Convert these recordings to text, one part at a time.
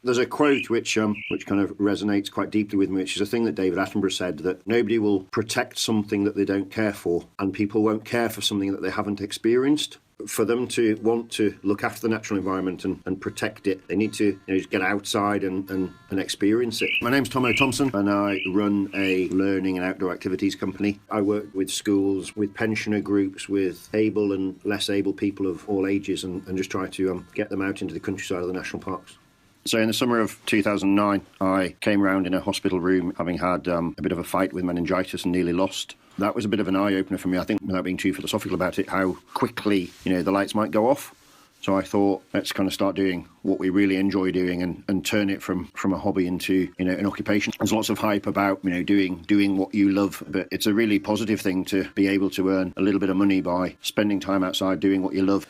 There's a quote which kind of resonates quite deeply with me, which is a thing that David Attenborough said, that nobody will protect something that they don't care for, and people won't care for something that they haven't experienced. For them to want to look after the natural environment and protect it, they need to just get outside and experience it. My name's Tom O'Thompson, and I run a learning and outdoor activities company. I work with schools, with pensioner groups, with able and less able people of all ages, and just try to get them out into the countryside of the national parks. So in the summer of 2009, I came round in a hospital room having had a bit of a fight with meningitis and nearly lost. That was a bit of an eye-opener for me, I think, without being too philosophical about it, how quickly, the lights might go off. So I thought, let's kind of start doing what we really enjoy doing and turn it from a hobby into, an occupation. There's lots of hype about, doing what you love, but it's a really positive thing to be able to earn a little bit of money by spending time outside doing what you love.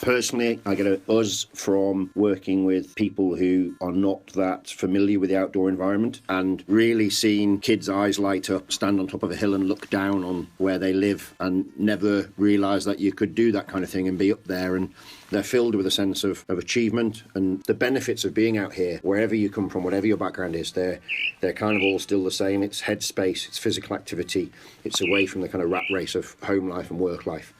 Personally, I get a buzz from working with people who are not that familiar with the outdoor environment, and really seeing kids' eyes light up, stand on top of a hill and look down on where they live and never realise that you could do that kind of thing and be up there. And they're filled with a sense of achievement and the benefits of being out here. Wherever you come from, whatever your background is, they're kind of all still the same. It's headspace, it's physical activity, it's away from the kind of rat race of home life and work life.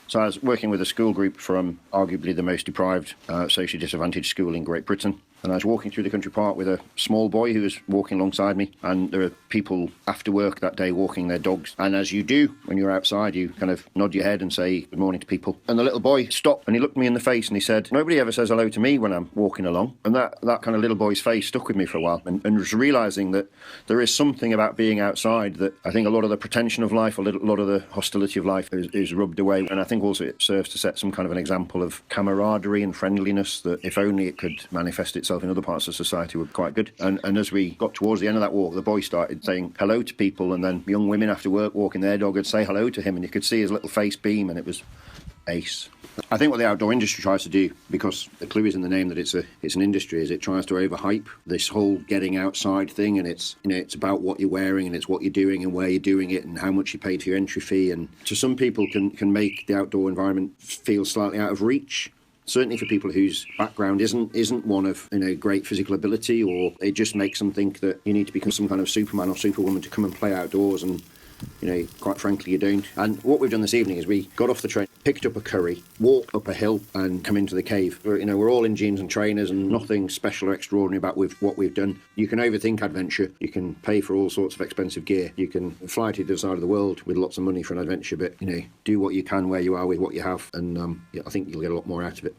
So I was working with a school group from arguably the most deprived, socially disadvantaged school in Great Britain. And I was walking through the country park with a small boy who was walking alongside me. And there were people after work that day walking their dogs. And as you do when you're outside, you kind of nod your head and say good morning to people. And the little boy stopped and he looked me in the face and he said, nobody ever says hello to me when I'm walking along. And that kind of little boy's face stuck with me for a while. And was realising that there is something about being outside that I think a lot of the pretension of life, a lot of the hostility of life is rubbed away. And I think also it serves to set some kind of an example of camaraderie and friendliness that if only it could manifest itself in other parts of society would be quite good. And as we got towards the end of that walk, the boy started saying hello to people, and then young women after work walking their dog would say hello to him, and you could see his little face beam, and it was ace. I think what the outdoor industry tries to do, because the clue is in the name that it's an industry, is it tries to overhype this whole getting outside thing, and it's about what you're wearing and it's what you're doing and where you're doing it and how much you paid for your entry fee, and to some people can make the outdoor environment feel slightly out of reach. Certainly for people whose background isn't one of great physical ability, or it just makes them think that you need to become some kind of Superman or Superwoman to come and play outdoors, and quite frankly you don't. And what we've done this evening is we got off the train, picked up a curry, walked up a hill and come into the cave. We're all in jeans and trainers and nothing special or extraordinary about what we've done. You can overthink adventure, you can pay for all sorts of expensive gear, you can fly to the other side of the world with lots of money for an adventure, but do what you can where you are with what you have, and I think you'll get a lot more out of it.